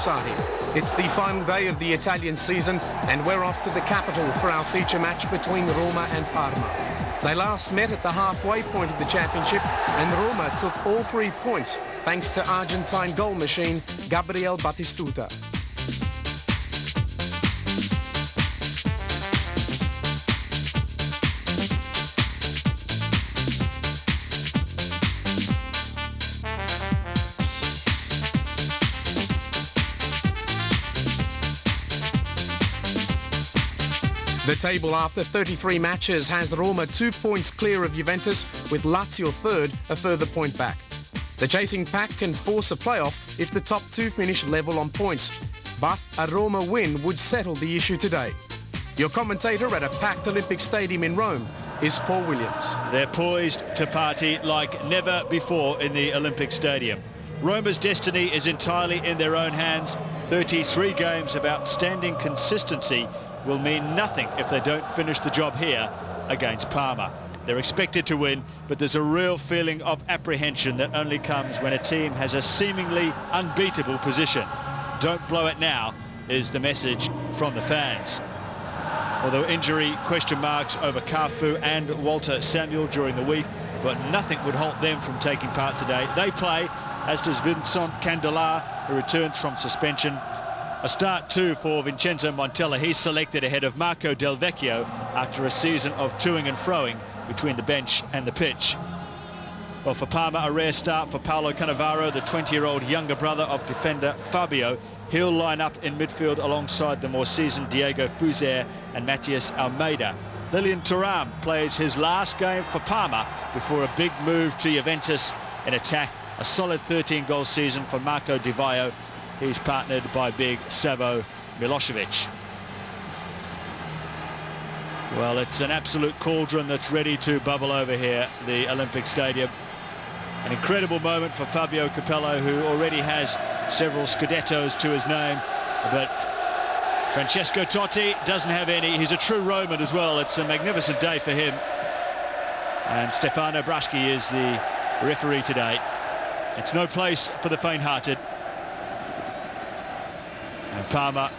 Sarri. It's the final day of the Italian season and we're off to the capital for our feature match between Roma and Parma. They last met at the halfway point of the championship and Roma took all 3 points thanks to Argentine goal machine Gabriel Batistuta. The table after 33 matches has Roma 2 points clear of Juventus, with Lazio third, a further point back. The chasing pack can force a playoff if the top two finish level on points, but a Roma win would settle the issue today. Your commentator at a packed Olympic Stadium in Rome is Paul Williams. They're poised to party like never before in the Olympic Stadium. Roma's destiny is entirely in their own hands. 33 games of outstanding consistency will mean nothing if they don't finish the job here against Parma. They're expected to win, but there's a real feeling of apprehension that only comes when a team has a seemingly unbeatable position. Don't blow it now is the message from the fans. Although injury question marks over Cafu and Walter Samuel during the week, but nothing would halt them from taking part today. They play, as does Vincent Candela, who returns from suspension. A start too for Vincenzo Montella. He's selected ahead of Marco Del Vecchio after a season of toing and froing between the bench and the pitch. Well, for Parma, a rare start for Paolo Cannavaro, the 20-year-old younger brother of defender Fabio. He'll line up in midfield alongside the more seasoned Diego Fuser and Matias Almeida. Lilian Thuram plays his last game for Parma before a big move to Juventus in attack. A solid 13-goal season for Marco Di Vaio. He's partnered by big Savo Milosevic. Well, it's an absolute cauldron that's ready to bubble over here, the Olympic Stadium. An incredible moment for Fabio Capello, who already has several Scudettos to his name, but Francesco Totti doesn't have any. He's a true Roman as well. It's a magnificent day for him. And Stefano Braschi is the referee today. It's no place for the faint-hearted. And Parma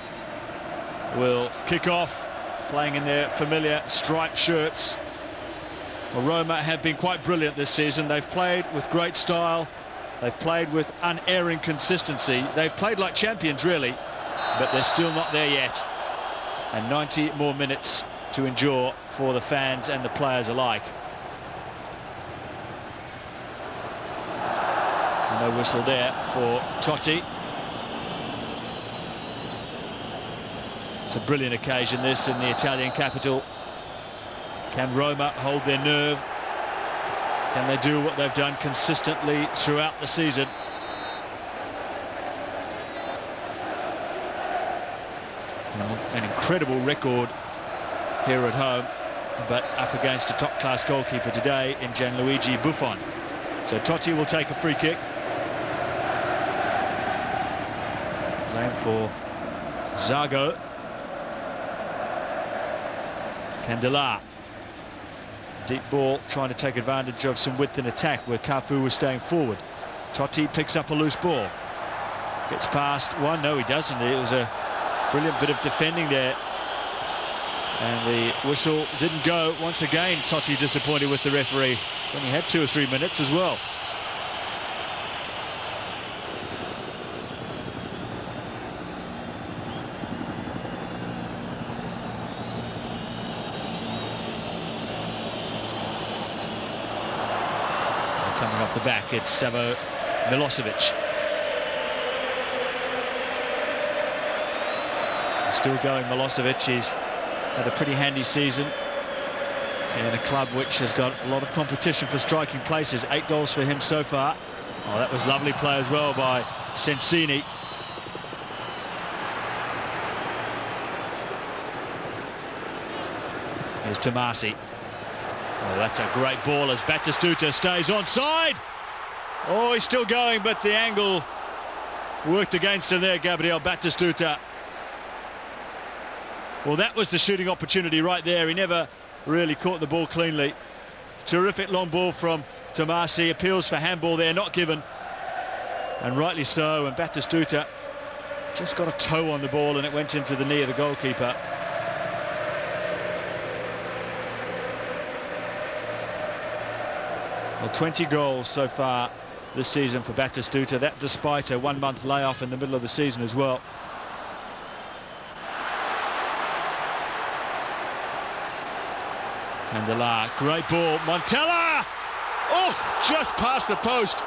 will kick off, playing in their familiar striped shirts. Well, Roma have been quite brilliant this season. They've played with great style. They've played with unerring consistency. They've played like champions, really, but they're still not there yet. And 90 more minutes to endure for the fans and the players alike. No whistle there for Totti. It's a brilliant occasion, this, in the Italian capital. Can Roma hold their nerve? Can they do what they've done consistently throughout the season? An incredible record here at home, but up against a top-class goalkeeper today in Gianluigi Buffon. So Totti will take a free kick. Playing for Zago. Candela. Deep ball, trying to take advantage of some width in attack where Cafu was staying forward. Totti picks up a loose ball. Gets past one. No, he doesn't. It was a brilliant bit of defending there. And the whistle didn't go. Once again, Totti disappointed with the referee when he had 2 or 3 minutes as well. Coming off the back, it's Savo Milosevic. Still going, Milosevic. He's had a pretty handy season in a club which has got a lot of competition for striking places. 8 goals for him so far. Oh, that was lovely play as well by Sensini. Here's Tomasi. Oh, that's a great ball as Batistuta stays onside. Oh, he's still going, but the angle worked against him there, Gabriel Batistuta. Well, that was the shooting opportunity right there. He never really caught the ball cleanly. Terrific long ball from Tomasi. Appeals for handball there, not given. And rightly so, and Batistuta Just got a toe on the ball and it went into the knee of the goalkeeper. Well, 20 goals so far this season for Batistuta, that despite a 1-month layoff in the middle of the season as well. Candela, great ball, Montella! Oh, just past the post.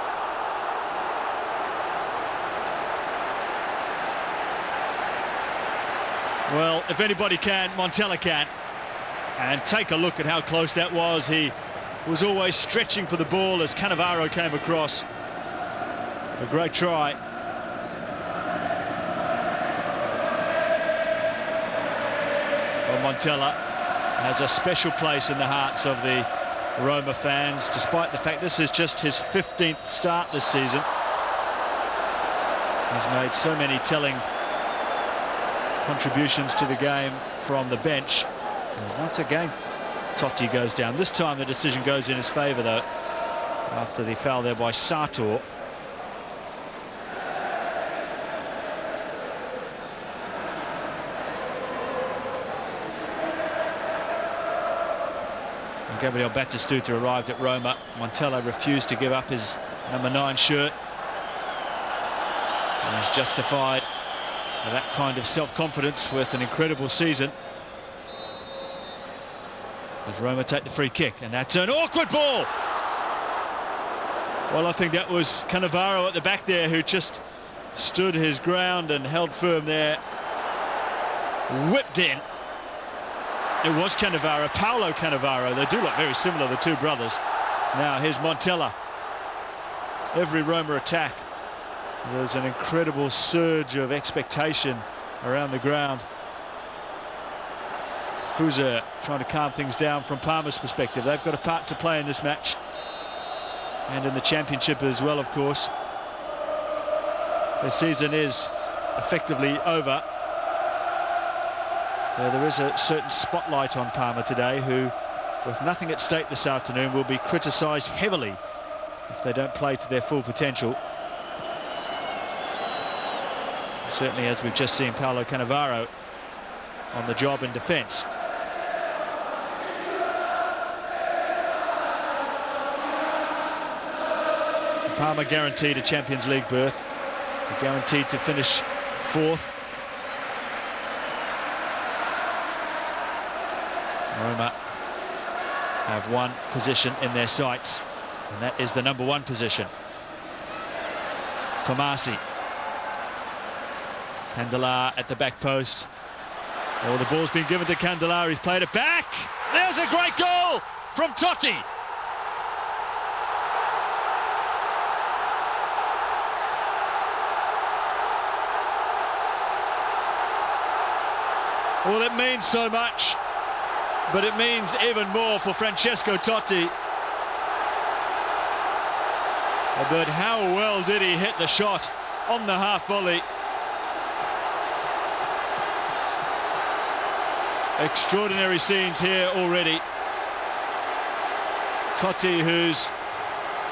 Well, if anybody can, Montella can. And take a look at how close that was. He was always stretching for the ball as Cannavaro came across. A great try. Well, Montella has a special place in the hearts of the Roma fans, despite the fact this is just his 15th start this season. He's made so many telling contributions to the game from the bench. And once again, Totti goes down. This time the decision goes in his favour, though, after the foul there by Sator. And Gabriel Batistuta arrived at Roma. Montella refused to give up his number 9 shirt. And he's justified that kind of self-confidence with an incredible season. As Roma take the free kick, and that's an awkward ball. Well, I think that was Cannavaro at the back there who just stood his ground and held firm there. Whipped in. It was Cannavaro, Paolo Cannavaro. They do look very similar, the two brothers. Now here's Montella. Every Roma attack, there's an incredible surge of expectation around the ground. Fuser trying to calm things down from Parma's perspective. They've got a part to play in this match, and in the championship as well, of course. The season is effectively over. There is a certain spotlight on Parma today, who, with nothing at stake this afternoon, will be criticised heavily if they don't play to their full potential. Certainly, as we've just seen, Paolo Cannavaro on the job in defence. Parma guaranteed a Champions League berth. They're guaranteed to finish 4th. Roma have one position in their sights, and that is the number 1 position. Tomasi. Candela at the back post. Oh, the ball's been given to Candela. He's played it back. There's a great goal from Totti. Well, it means so much, but it means even more for Francesco Totti. But how well did he hit the shot on the half volley? Extraordinary scenes here already. Totti, whose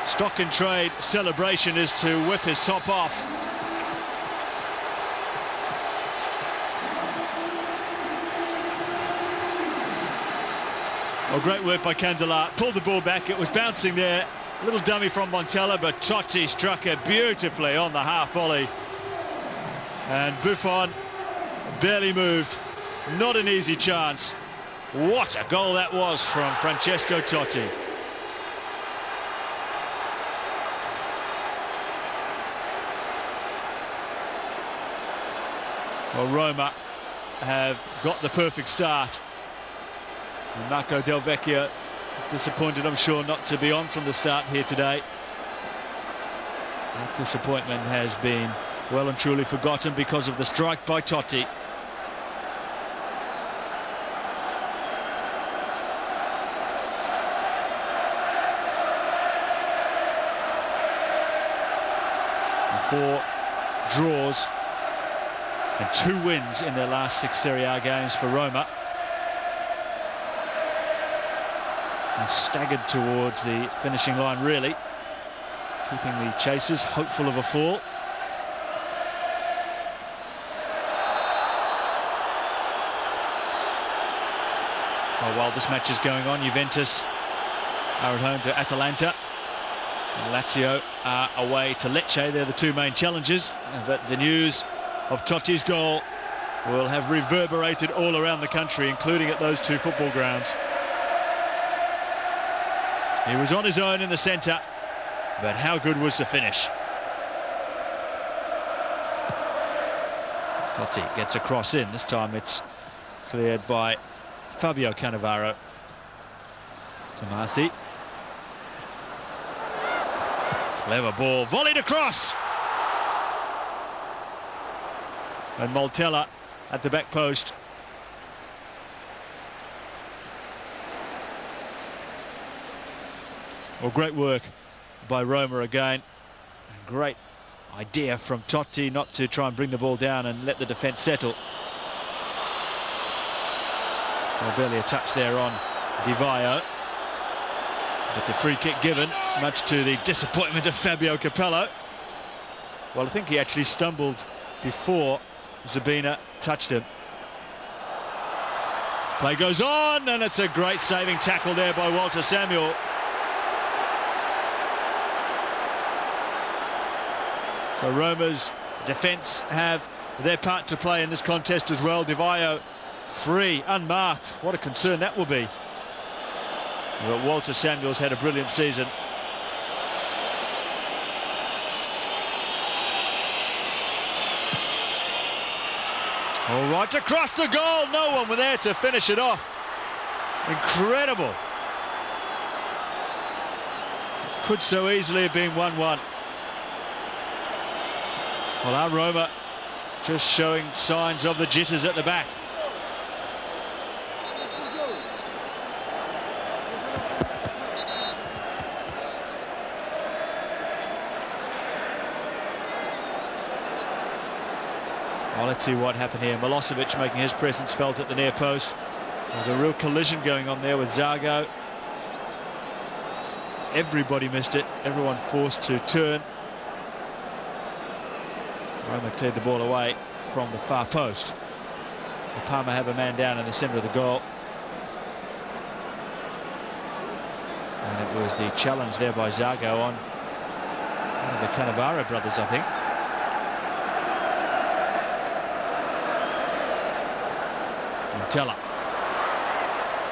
stock in trade celebration is to whip his top off. Well, great work by Candela. Pulled the ball back. It was bouncing there. A little dummy from Montella, but Totti struck it beautifully on the half volley. And Buffon barely moved. Not an easy chance. What a goal that was from Francesco Totti. Well, Roma have got the perfect start. And Marco Del Vecchio disappointed, I'm sure, not to be on from the start here today. That disappointment has been well and truly forgotten because of the strike by Totti. And 4 draws and 2 wins in their last 6 Serie A games for Roma. And staggered towards the finishing line, really, keeping the chasers hopeful of a fall. Well, while this match is going on, Juventus are at home to Atalanta. And Lazio are away to Lecce. They're the two main challengers. But the news of Totti's goal will have reverberated all around the country, including at those two football grounds. He was on his own in the centre, but how good was the finish? Totti gets a cross in. This time it's cleared by Fabio Cannavaro. Tomasi. Clever ball, volleyed across! And Montella at the back post. Well, great work by Roma again. Great idea from Totti not to try and bring the ball down and let the defence settle. Well, barely a touch there on Di Vaio. But the free kick given, much to the disappointment of Fabio Capello. Well, I think he actually stumbled before Zabina touched him. Play goes on, and it's a great saving tackle there by Walter Samuel. So Roma's defence have their part to play in this contest as well. Di Vaio free, unmarked. What a concern that will be. But Walter Samuel's had a brilliant season. All right, across the goal. No one was there to finish it off. Incredible. Could so easily have been 1-1. Well, our Roma just showing signs of the jitters at the back. Well, let's see what happened here. Milosevic making his presence felt at the near post. There's a real collision going on there with Zago. Everybody missed it. Everyone forced to turn. Roma cleared the ball away from the far post. Parma have a man down in the centre of the goal. And it was the challenge there by Zago on one of the Cannavaro brothers, I think. Montella.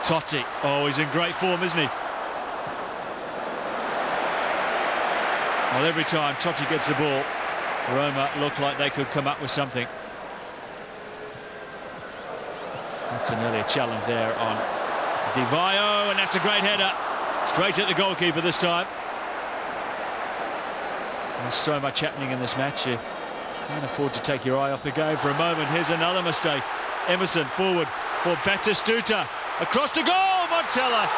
Totti. Oh, he's in great form, isn't he? Well, every time Totti gets the ball, Roma look like they could come up with something. That's an earlier challenge there on Di Vaio, and that's a great header. Straight at the goalkeeper this time. There's so much happening in this match. You can't afford to take your eye off the game for a moment. Here's another mistake. Emerson forward for Batistuta. Across the goal, Montella.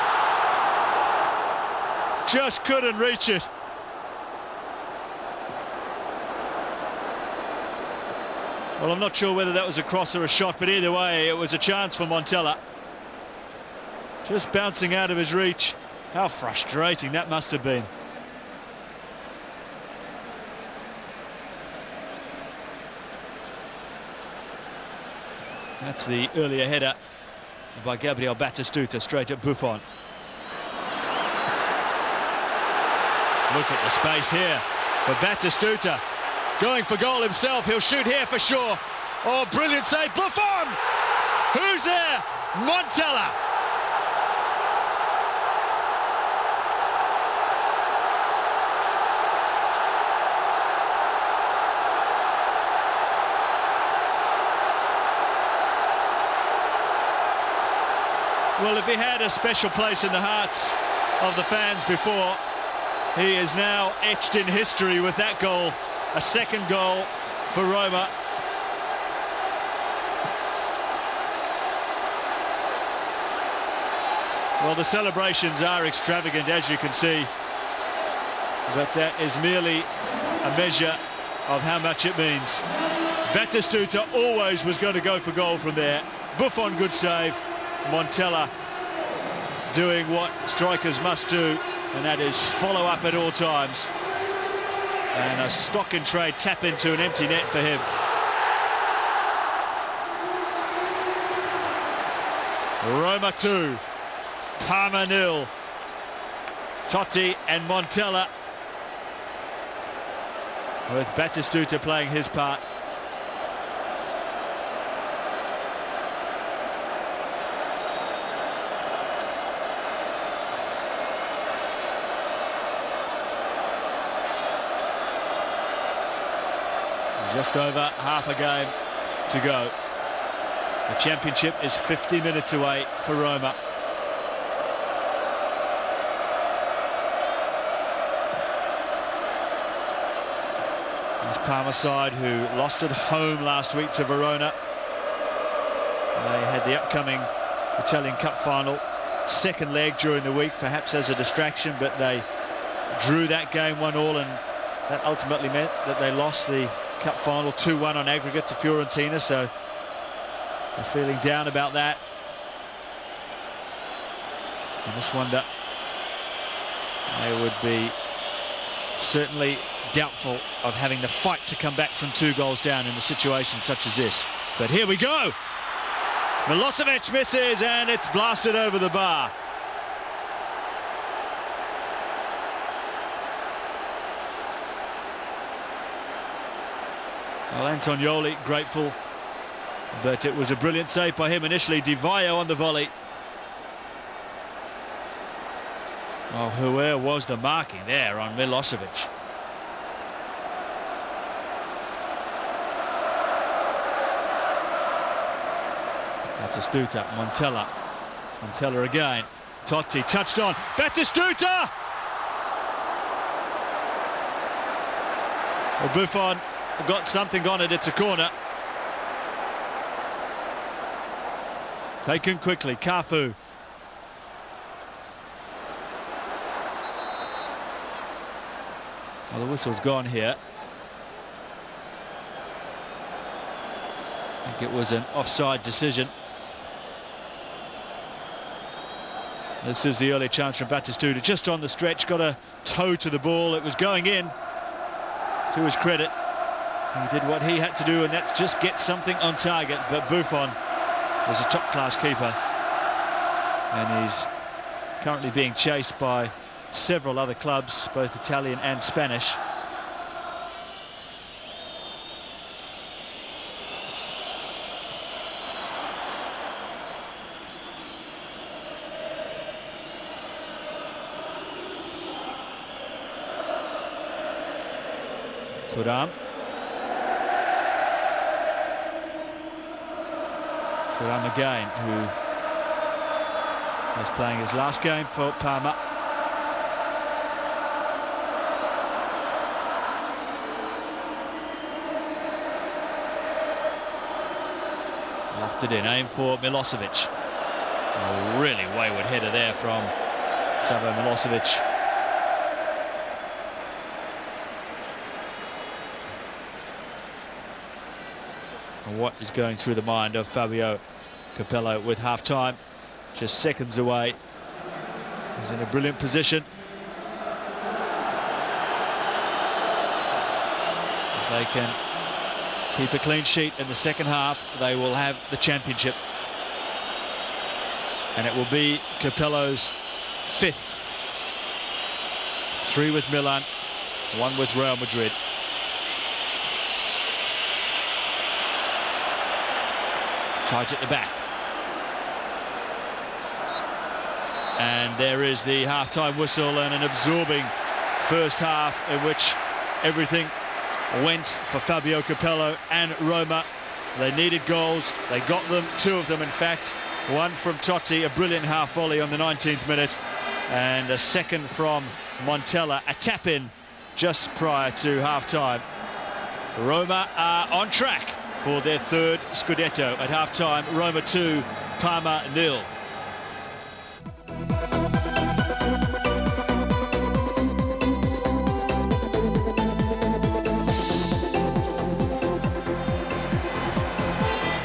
Just couldn't reach it. Well, I'm not sure whether that was a cross or a shot, but either way, it was a chance for Montella. Just bouncing out of his reach. How frustrating that must have been. That's the earlier header by Gabriel Batistuta, straight at Buffon. Look at the space here for Batistuta. Going for goal himself, he'll shoot here for sure. Oh, brilliant save, Buffon! Who's there? Montella! Well, if he had a special place in the hearts of the fans before, he is now etched in history with that goal. A second goal for Roma. Well, the celebrations are extravagant, as you can see, but that is merely a measure of how much it means. Batistuta always was going to go for goal from there. Buffon, good save. Montella doing what strikers must do, and that is follow up at all times. And a stock in trade tap into an empty net for him. Roma 2, Parma 0. Totti and Montella, with Batistuta playing his part. Just over half a game to go. The championship is 50 minutes away for Roma. This Parma side, who lost at home last week to Verona. They had the upcoming Italian Cup final second leg during the week, perhaps as a distraction, but they drew that game 1-1, and that ultimately meant that they lost the Cup final 2-1 on aggregate to Fiorentina, so they're feeling down about that. And this wonder, they would be certainly doubtful of having the fight to come back from 2 goals down in a situation such as this. But here we go. Milosevic misses, and it's blasted over the bar. Well, Antonioli grateful, but it was a brilliant save by him initially. Di Vaio on the volley. Oh, where was the marking there on Milosevic? Batistuta, Montella again. Totti touched on. Batistuta! Well, Buffon got something on it. It's a corner. Taken quickly. Cafu. Well, the whistle's gone here. I think it was an offside decision. This is the early chance from Batistuta, just on the stretch, got a toe to the ball. It was going in, to his credit. He did what he had to do, and that's just get something on target. But Buffon is a top-class keeper, and he's currently being chased by several other clubs, both Italian and Spanish. Thuram again, who is playing his last game for Parma. Lofted in, aim for Milosevic. A really wayward header there from Savo Milosevic. And what is going through the mind of Fabio Capello with half-time just seconds away? He's in a brilliant position. If they can keep a clean sheet in the second half, they will have the championship. And it will be Capello's 5th. 3 with Milan, 1 with Real Madrid. Tight at the back. And there is the half-time whistle, and an absorbing first half in which everything went for Fabio Capello and Roma. They needed goals. They got them, 2 of them in fact. One from Totti, a brilliant half volley on the 19th minute, and a second from Montella, a tap-in just prior to half-time. Roma are on track for their 3rd Scudetto. At half-time, Roma 2, Parma 0.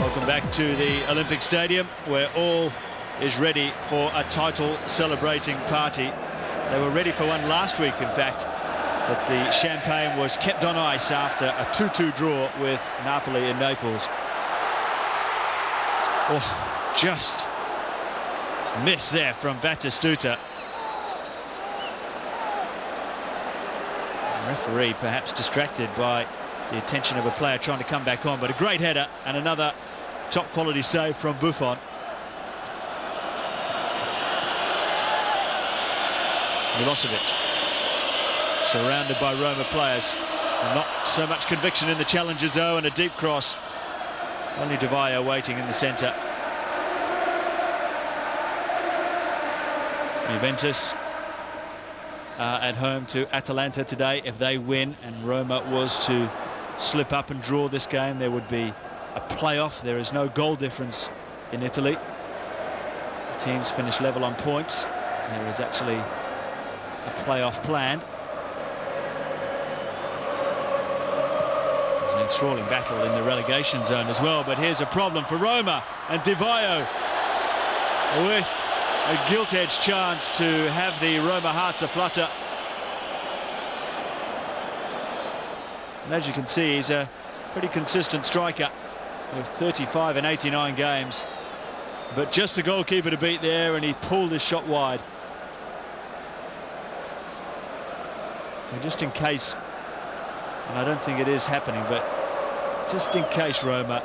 Welcome back to the Olympic Stadium, where all is ready for a title celebrating party. They were ready for one last week, in fact, but the champagne was kept on ice after a 2-2 draw with Napoli in Naples. Oh, just miss there from Batistuta. The referee perhaps distracted by the attention of a player trying to come back on, but a great header and another top quality save from Buffon. Milosevic, surrounded by Roma players. And not so much conviction in the challenges though, and a deep cross. Only Di Vaio waiting in the centre. Juventus at home to Atalanta today. If they win and Roma was to slip up and draw this game, there would be a playoff. There is no goal difference in Italy. The teams finish level on points. There is actually a playoff planned. There's an enthralling battle in the relegation zone as well, but here's a problem for Roma, and Di Vaio with a gilt-edged chance to have the Roma hearts aflutter. And as you can see, he's a pretty consistent striker with 35 in 89 games, but just the goalkeeper to beat there, and he pulled his shot wide. So just in case, and I don't think it is happening, but just in case Roma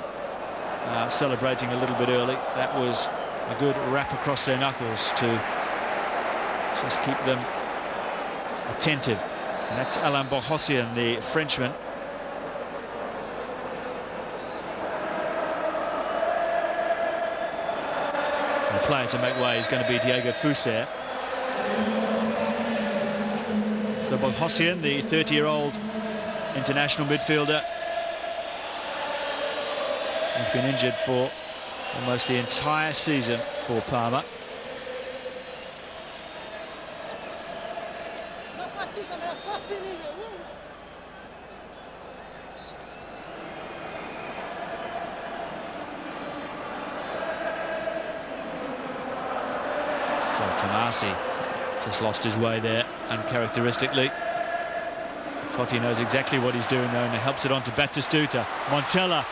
are celebrating a little bit early, that was a good wrap across their knuckles to just keep them attentive. And that's Alain Boghosian, the Frenchman. And the player to make way is going to be Diego Fuser. So Boghosian, the 30-year-old international midfielder, has been injured for almost the entire season for Parma. So Tomasi just lost his way there, uncharacteristically. Totti knows exactly what he's doing though, and he helps it on to Batistuta. Montella.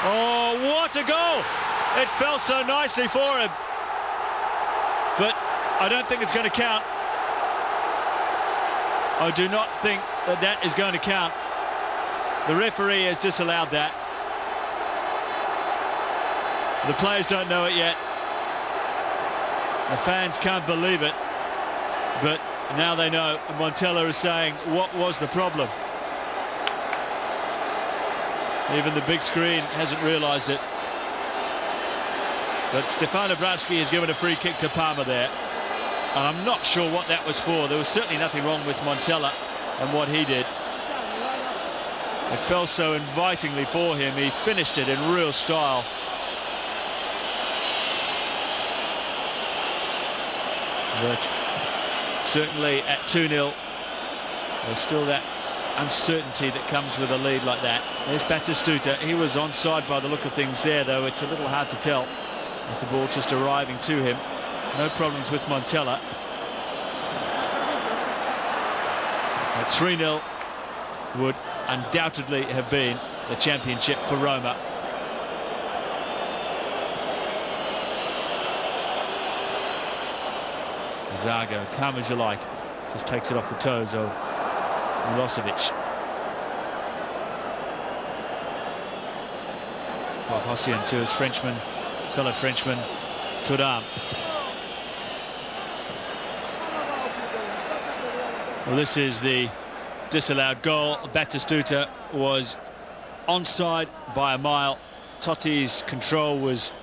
Oh, what a goal! It fell so nicely for him. But I don't think it's going to count. I do not think that that is going to count. The referee has disallowed that. The players don't know it yet. The fans can't believe it. But now they know. Montella is saying, what was the problem? Even the big screen hasn't realised it. But Stefano Bratski has given a free kick to Parma there. And I'm not sure what that was for. There was certainly nothing wrong with Montella and what he did. It fell so invitingly for him. He finished it in real style. But certainly at 2-0, there's still that uncertainty that comes with a lead like that. There's Batistuta. He was onside by the look of things there, though. It's a little hard to tell with the ball just arriving to him. No problems with Montella. At 3-0 would undoubtedly have been the championship for Roma. Zago, calm as you like, just takes it off the toes of Milosevic. Boghosian to his Frenchman, fellow Frenchman, Thuram. Well, this is the disallowed goal. Batistuta was onside by a mile. Totti's control was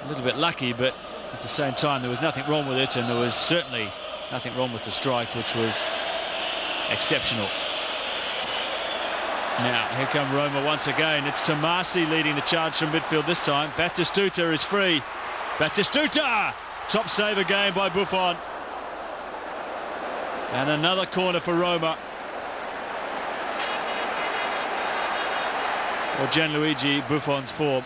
a little bit lucky, but at the same time there was nothing wrong with it, and there was certainly nothing wrong with the strike, which was exceptional. Now here come Roma once again. It's Tomasi leading the charge from midfield this time. Batistuta is free. Batistuta! Top save again by Buffon. And another corner for Roma. Or Gianluigi Buffon's form.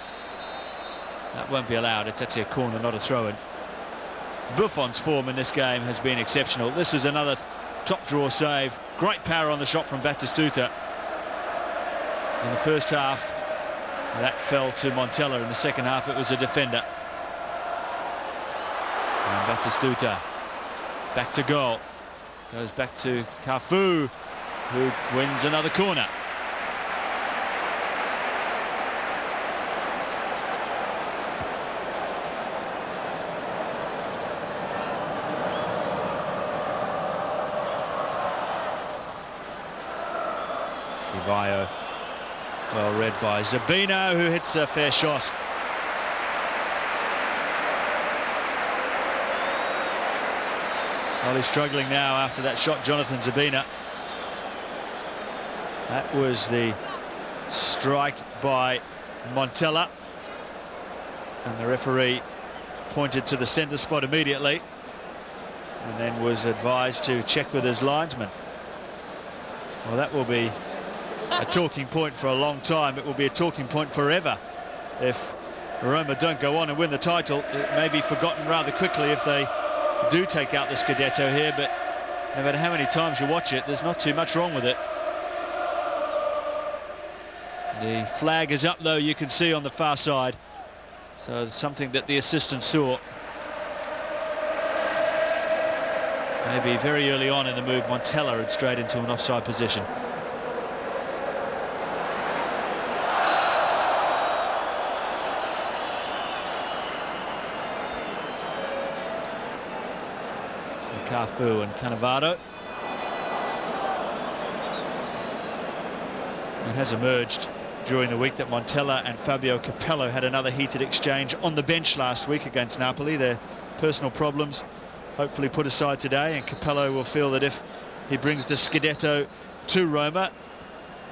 That won't be allowed. It's actually a corner, not a throw-in. Buffon's form in this game has been exceptional. This is another top draw save. Great power on the shot from Batistuta. In the first half, that fell to Montella. In the second half, it was a defender. And Batistuta back to goal. Goes back to Cafu, who wins another corner. Di Vaio, well read by Zabino, who hits a fair shot. Well, he's struggling now after that shot, Jonathan Zabina. That was the strike by Montella. And the referee pointed to the centre spot immediately and then was advised to check with his linesman. Well, that will be a talking point for a long time. It will be a talking point forever. If Roma don't go on and win the title, it may be forgotten rather quickly if they do take out the Scudetto here, but no matter how many times you watch it, there's not too much wrong with it. The flag is up, though, you can see on the far side. So it's something that the assistant saw. Maybe very early on in the move, Montella had strayed into an offside position. So Cafu and Cannavaro. It has emerged during the week that Montella and Fabio Capello had another heated exchange on the bench last week against Napoli. Their personal problems hopefully put aside today, and Capello will feel that if he brings the Scudetto to Roma,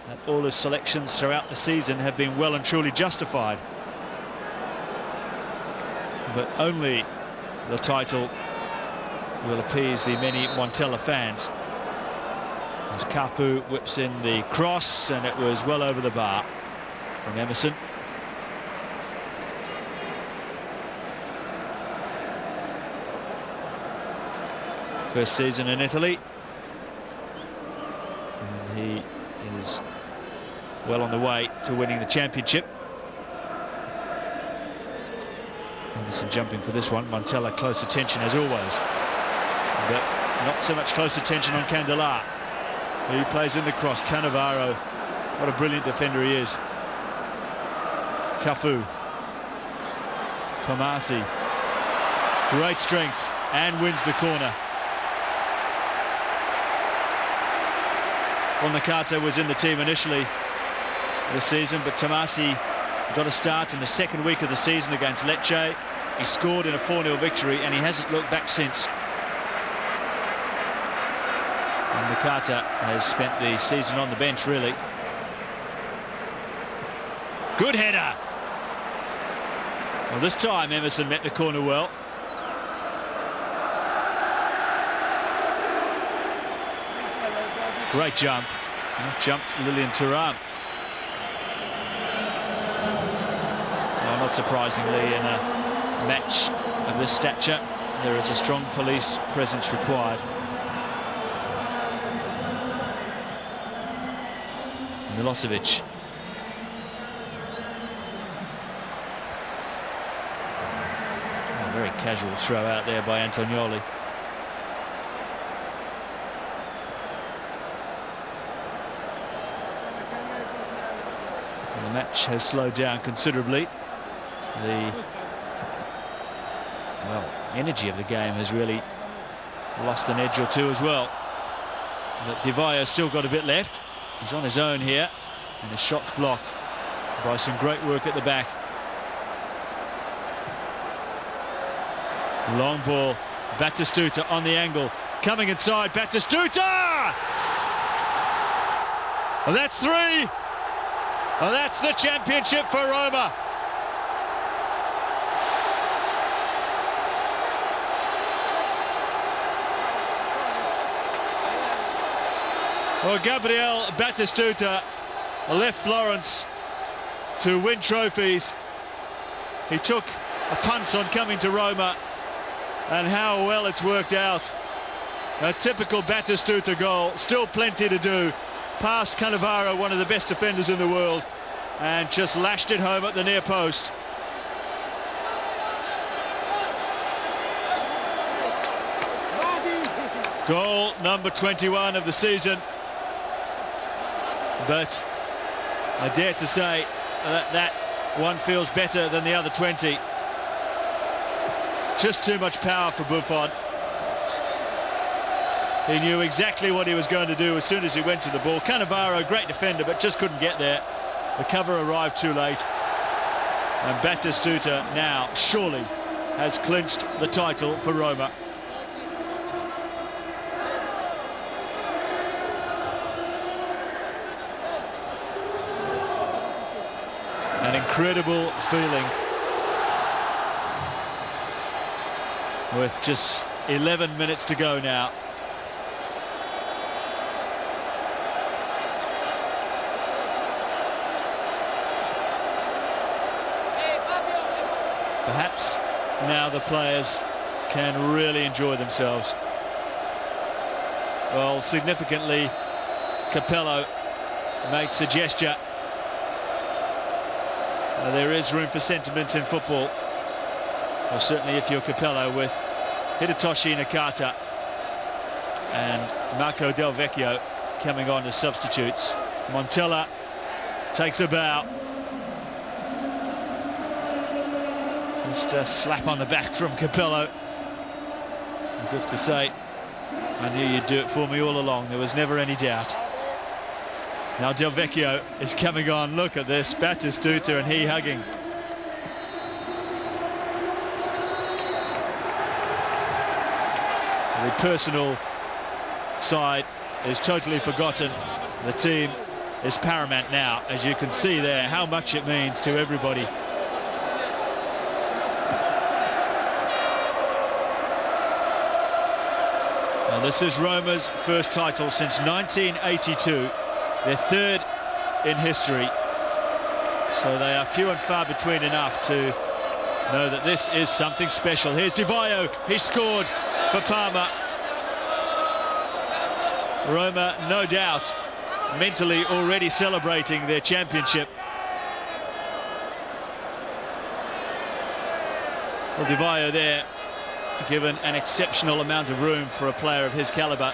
that all his selections throughout the season have been well and truly justified. But only the title will appease the many Montella fans. As Cafu whips in the cross, and it was well over the bar from Emerson. First season in Italy, and he is well on the way to winning the championship. Emerson jumping for this one. Montella close attention as always, but not so much close attention on Candelar. He plays in the cross. Cannavaro, what a brilliant defender he is. Cafu, Tomasi, great strength, and wins the corner. Nakata was in the team initially this season, but Tomasi got a start in the second week of the season against Lecce. He scored in a 4-0 victory, and he hasn't looked back since. And Nakata has spent the season on the bench, really. Good header. Well, this time Emerson met the corner well. Great jump. Jumped Lilian Thuram. Well, not surprisingly, in a match of this stature, there is a strong police presence required. Milosevic. A very casual throw out there by Antonioli. The match has slowed down considerably. The energy of the game has really lost an edge or two as well. But Di Vaio's still got a bit left. He's on his own here, and his shot's blocked by some great work at the back. Long ball, Batistuta on the angle, coming inside, Batistuta! Well, that's three! Well, that's the championship for Roma. Well, Gabriel Batistuta left Florence to win trophies. He took a punt on coming to Roma, and how well it's worked out. A typical Batistuta goal, still plenty to do. Past Cannavaro, one of the best defenders in the world, and just lashed it home at the near post. Goal number 21 of the season. But I dare to say that that one feels better than the other 20. Just too much power for Buffon. He knew exactly what he was going to do as soon as he went to the ball. Cannavaro, great defender, but just couldn't get there. The cover arrived too late. And Batistuta now surely has clinched the title for Roma. An incredible feeling with just 11 minutes to go now. Perhaps now the players can really enjoy themselves. Well, significantly, Capello makes a gesture. There is room for sentiment in football. Well, certainly if you're Capello, with Hidetoshi Nakata and Marco Del Vecchio coming on as substitutes. Montella takes a bow. Just a slap on the back from Capello, as if to say, I knew you'd do it for me all along. There was never any doubt. Now Del Vecchio is coming on. Look at this, Batistuta and he hugging. The personal side is totally forgotten. The team is paramount now, as you can see there, how much it means to everybody. Well, this is Roma's first title since 1982. Their third in history, so they are few and far between enough to know that this is something special. Here's Di Vaio, he scored for Parma. Roma, no doubt, mentally already celebrating their championship. Well, Di Vaio there, given an exceptional amount of room for a player of his calibre.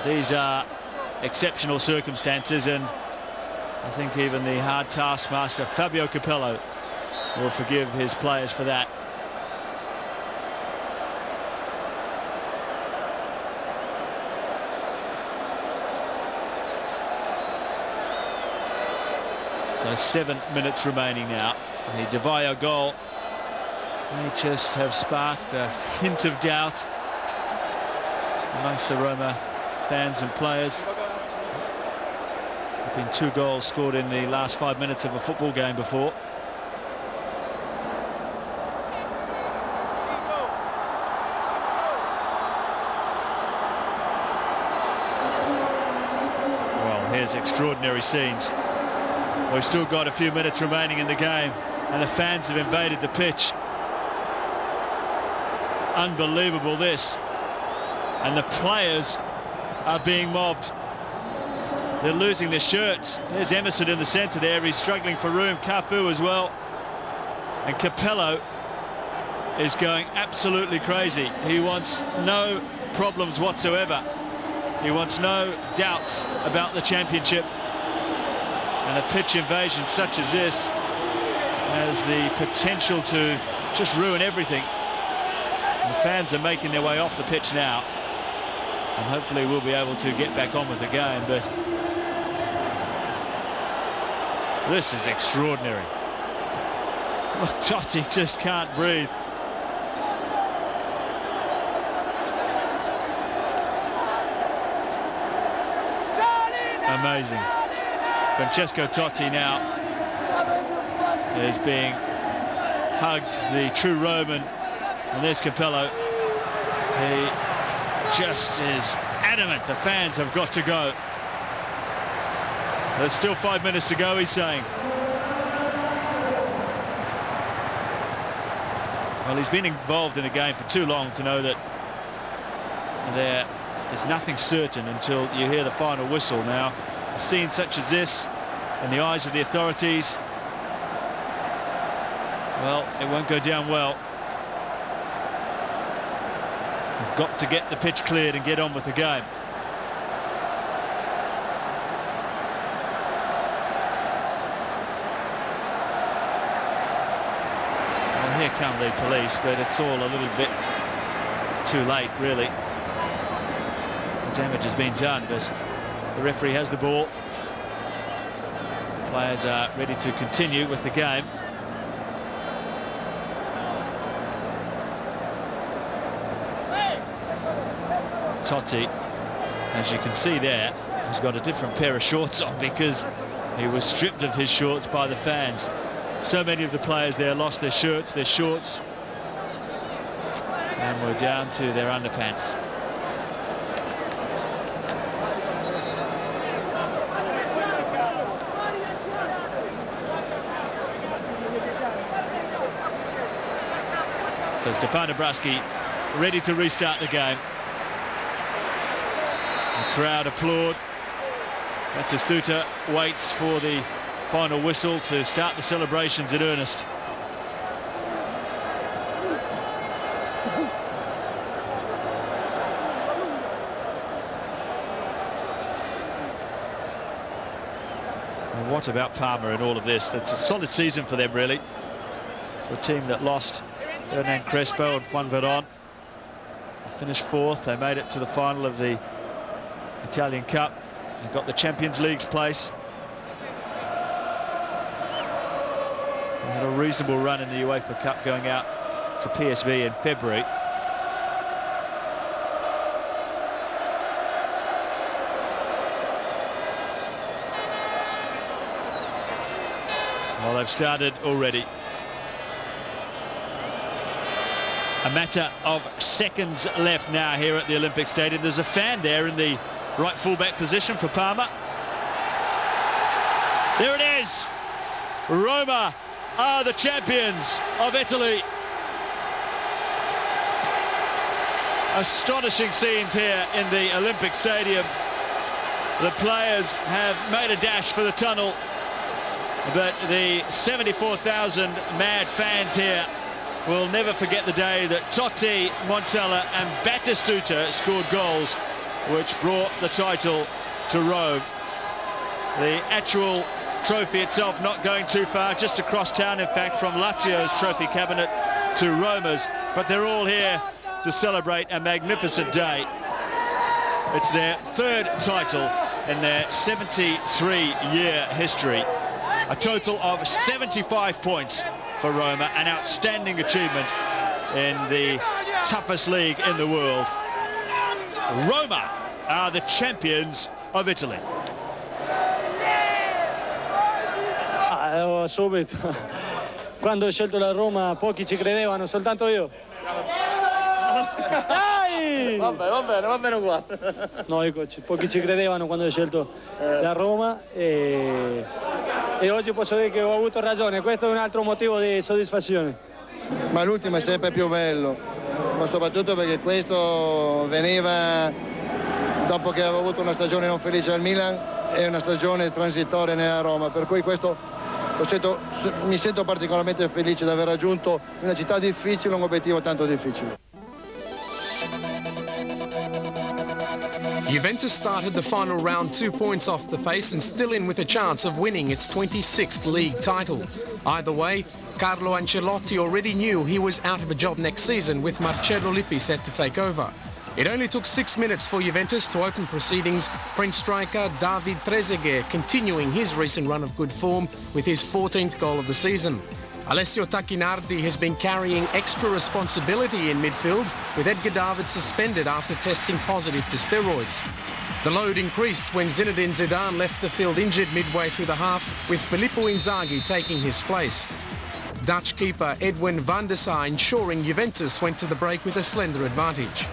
These are exceptional circumstances, and I think even the hard taskmaster Fabio Capello will forgive his players for that. So 7 minutes remaining now. The Di Vaio goal may just have sparked a hint of doubt amongst the Roma fans and players. There have been 2 goals scored in the last 5 minutes of a football game before. Well, here's extraordinary scenes. We've still got a few minutes remaining in the game, and the fans have invaded the pitch. Unbelievable, this. And the players are being mobbed. They're losing their shirts. There's Emerson in the centre there. He's struggling for room. Cafu as well. And Capello is going absolutely crazy. He wants no problems whatsoever. He wants no doubts about the championship. And a pitch invasion such as this has the potential to just ruin everything. And the fans are making their way off the pitch now. And hopefully we'll be able to get back on with the game, but this is extraordinary. Look, Totti just can't breathe. Amazing. Francesco Totti now is being hugged, the true Roman, and there's Capello. He just is adamant the fans have got to go. There's still 5 minutes to go, he's saying. Well, he's been involved in a game for too long to know that there is nothing certain until you hear the final whistle. Now, a scene such as this, in the eyes of the authorities, well, it won't go down well. They've got to get the pitch cleared and get on with the game. Well, here come the police, but it's all a little bit too late, really. The damage has been done, but the referee has the ball. Players are ready to continue with the game. Totti, as you can see there, has got a different pair of shorts on because he was stripped of his shorts by the fans. So many of the players there lost their shirts, their shorts, and were down to their underpants. So Stefano Braschi ready to restart the game. The crowd applaud. Batistuta waits for the final whistle to start the celebrations in earnest. And what about Parma in all of this? It's a solid season for them, really. For a team that lost Hernan Crespo and Juan Verón. They finished fourth. They made it to the final of the Italian Cup. They got the Champions League's place. They had a reasonable run in the UEFA Cup going out to PSV in February. Well, they've started already. A matter of seconds left now here at the Olympic Stadium. There's a fan there in the right fullback position for Parma. There it is. Roma are the champions of Italy. Astonishing scenes here in the Olympic Stadium. The players have made a dash for the tunnel, but the 74,000 mad fans here will never forget the day that Totti, Montella and Batistuta scored goals which brought the title to Rome. The actual trophy itself not going too far, just across town, in fact, from Lazio's trophy cabinet to Roma's, but they're all here to celebrate a magnificent day. It's their third title in their 73-year history. A total of 75 points for Roma, an outstanding achievement in the toughest league in the world. Roma are the champions of Italy. Subito. Quando ho scelto la Roma pochi ci credevano, soltanto io. Va bene uguale. No, pochi ci credevano quando ho scelto la Roma e oggi posso dire che ho avuto ragione. Questo è un altro motivo di soddisfazione. Ma l'ultimo è sempre più bello, ma soprattutto perché questo veniva dopo che avevo avuto una stagione non felice al Milan e una stagione transitoria nella Roma, per cui questo mi sento particolarmente felice di aver raggiunto una città difficile, un obiettivo tanto difficile. Juventus started the final round 2 points off the pace and still in with a chance of winning its 26th league title. Either way, Carlo Ancelotti already knew he was out of a job next season with Marcello Lippi set to take over. It only took 6 minutes for Juventus to open proceedings, French striker David Trezeguet continuing his recent run of good form with his 14th goal of the season. Alessio Tacchinardi has been carrying extra responsibility in midfield, with Edgar Davids suspended after testing positive to steroids. The load increased when Zinedine Zidane left the field injured midway through the half, with Filippo Inzaghi taking his place. Dutch keeper Edwin van der Sar ensuring Juventus went to the break with a slender advantage.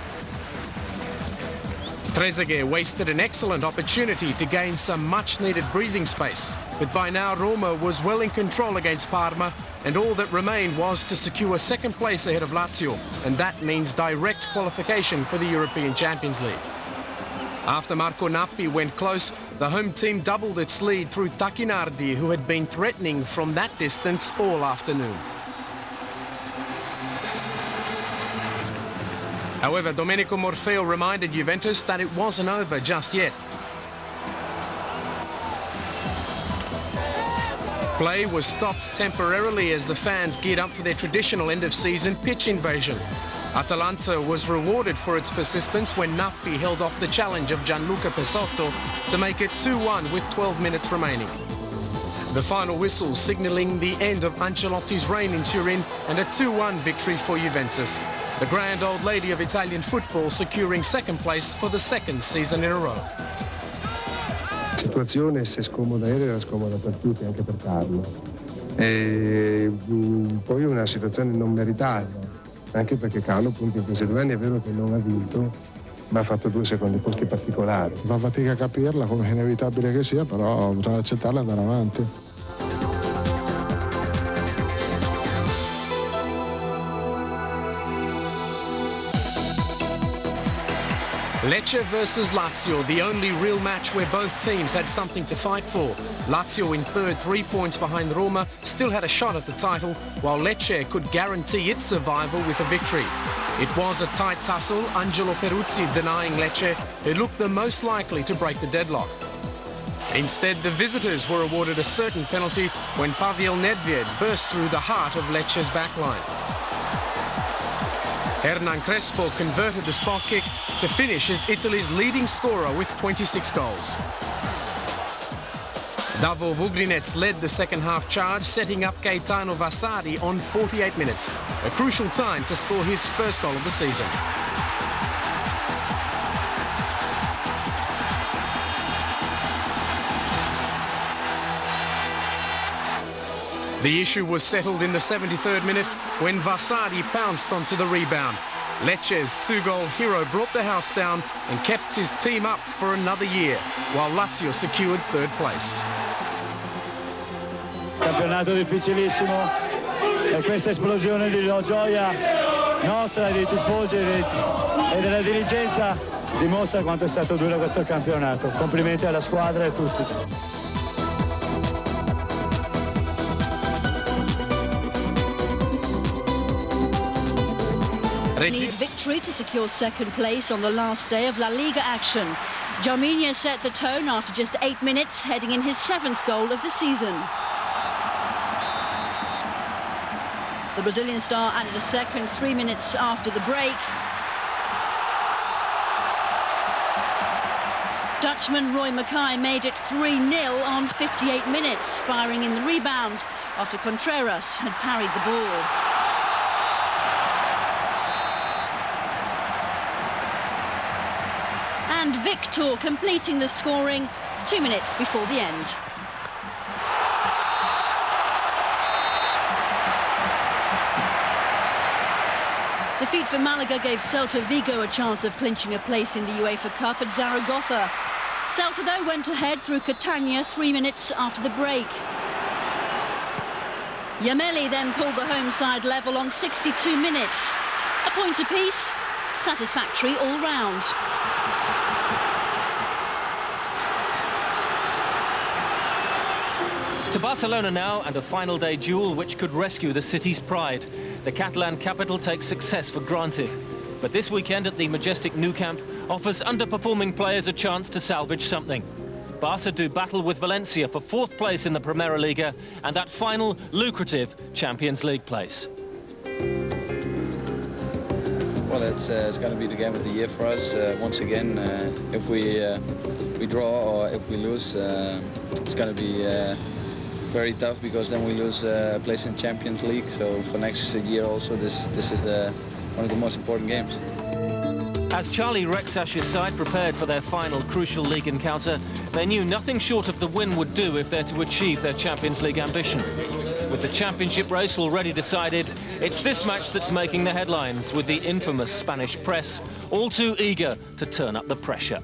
Trezeguet wasted an excellent opportunity to gain some much-needed breathing space, but by now Roma was well in control against Parma, and all that remained was to secure second place ahead of Lazio, and that means direct qualification for the European Champions League. After Marco Nappi went close, the home team doubled its lead through Tacchinardi, who had been threatening from that distance all afternoon. However, Domenico Morfeo reminded Juventus that it wasn't over just yet. Play was stopped temporarily as the fans geared up for their traditional end-of-season pitch invasion. Atalanta was rewarded for its persistence when Nappi held off the challenge of Gianluca Pesotto to make it 2-1 with 12 minutes remaining. The final whistle signalling the end of Ancelotti's reign in Turin and a 2-1 victory for Juventus. The grand old lady of Italian football securing second place for the second season in a row. La situazione, se scomoda era scomoda per tutti, anche per Carlo. E poi una situazione non meritata, anche perché Carlo appunto in questi 2 anni è vero che non ha vinto, ma ha fatto 2 secondi posti particolari. Fa fatica a capirla, come è inevitabile che sia, però bisogna accettarla e andare avanti. Lecce versus Lazio, the only real match where both teams had something to fight for. Lazio in third, 3 points behind Roma, still had a shot at the title, while Lecce could guarantee its survival with a victory. It was a tight tussle, Angelo Peruzzi denying Lecce, who looked the most likely to break the deadlock. Instead, the visitors were awarded a certain penalty when Pavel Nedved burst through the heart of Lecce's backline. Hernan Crespo converted the spot kick to finish as Italy's leading scorer with 26 goals. Davo Vugrinets led the second half charge, setting up Gaetano Vasari on 48 minutes, a crucial time to score his first goal of the season. The issue was settled in the 73rd minute when Vasari pounced onto the rebound. Lecce's 2-goal hero brought the house down and kept his team up for another year, while Lazio secured third place. Campionato difficilissimo e questa esplosione di gioia nostra, dei tifosi e della dirigenza dimostra quanto è stato duro questo campionato. Complimenti alla squadra e a tutti. Need victory to secure second place on the last day of La Liga action. Jarminha set the tone after just 8 minutes, heading in his 7th goal of the season. The Brazilian star added a second 3 minutes after the break. Dutchman Roy Mackay made it 3-0 on 58 minutes, firing in the rebound after Contreras had parried the ball. And Victor completing the scoring 2 minutes before the end. Defeat for Malaga gave Celta Vigo a chance of clinching a place in the UEFA Cup at Zaragoza. Celta, though, went ahead through Catania 3 minutes after the break. Yamelli then pulled the home side level on 62 minutes. A point apiece, satisfactory all round. To Barcelona now, and a final day duel which could rescue the city's pride. The Catalan capital takes success for granted. But this weekend at the majestic Nou Camp offers underperforming players a chance to salvage something. Barca do battle with Valencia for 4th place in the Primera Liga and that final lucrative Champions League place. Well, it's going to be the game of the year for us. Once again, if we draw or if we lose, it's going to be very tough, because then we lose a place in Champions League. So for next year also, this is one of the most important games. As Charlie Rexash's side prepared for their final crucial league encounter, they knew nothing short of the win would do if they're to achieve their Champions League ambition. With the championship race already decided, it's this match that's making the headlines, with the infamous Spanish press all too eager to turn up the pressure.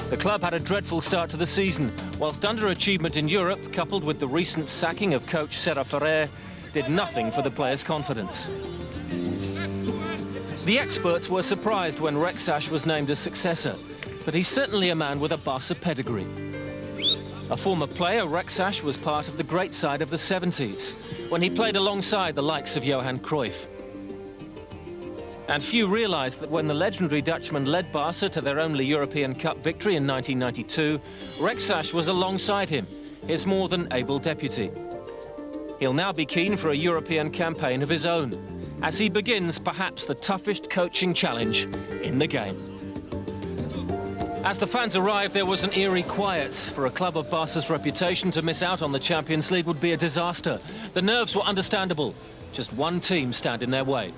The club had a dreadful start to the season, whilst underachievement in Europe, coupled with the recent sacking of coach Serra Ferrer, did nothing for the players' confidence. The experts were surprised when Rexash was named as successor, but he's certainly a man with a Barca pedigree. A former player, Rexash was part of the great side of the 70s, when he played alongside the likes of Johan Cruyff. And few realised that when the legendary Dutchman led Barca to their only European Cup victory in 1992, Rexach was alongside him, his more than able deputy. He'll now be keen for a European campaign of his own, as he begins perhaps the toughest coaching challenge in the game. As the fans arrived, there was an eerie quiet. For a club of Barca's reputation, to miss out on the Champions League would be a disaster. The nerves were understandable. Just one team stand in their way.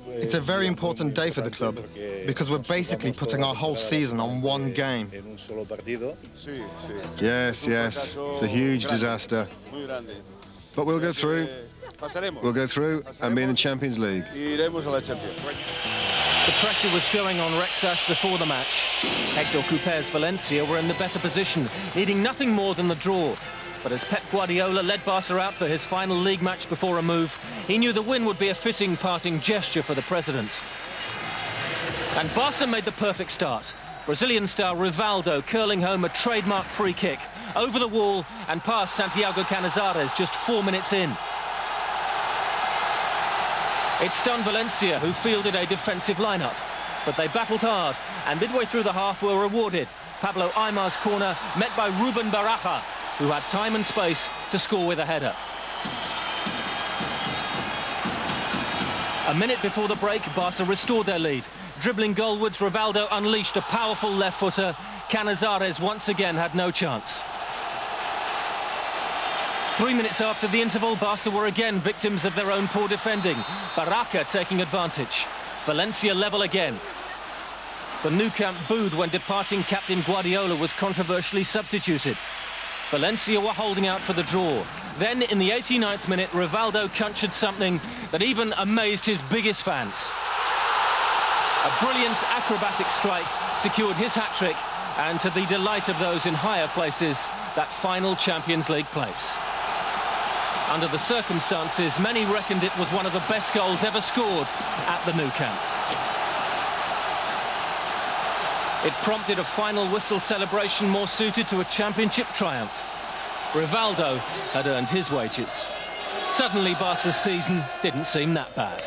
It's a very important day for the club because we're basically putting our whole season on one game. Yes, yes, it's a huge disaster. But we'll go through. We'll go through and be in the Champions League. The pressure was showing on Rexach before the match. Hector Coupe's Valencia were in the better position, needing nothing more than the draw. But as Pep Guardiola led Barca out for his final league match before a move, he knew the win would be a fitting parting gesture for the president. And Barca made the perfect start. Brazilian star Rivaldo curling home a trademark free kick over the wall and past Santiago Canizares just 4 minutes in. It stunned Valencia, who fielded a defensive lineup, but they battled hard and midway through the half were rewarded. Pablo Aymar's corner met by Ruben Baraja, who had time and space to score with a header. A minute before the break, Barca restored their lead. Dribbling goalwards, Rivaldo unleashed a powerful left-footer. Canizares once again had no chance. 3 minutes after the interval, Barca were again victims of their own poor defending. Baraja taking advantage. Valencia level again. The Nou Camp booed when departing captain Guardiola was controversially substituted. Valencia were holding out for the draw. Then, in the 89th minute, Rivaldo conjured something that even amazed his biggest fans. A brilliant acrobatic strike secured his hat-trick, and to the delight of those in higher places, that final Champions League place. Under the circumstances, many reckoned it was one of the best goals ever scored at the Nou Camp. It prompted a final whistle celebration more suited to a championship triumph. Rivaldo had earned his wages. Suddenly, Barca's season didn't seem that bad.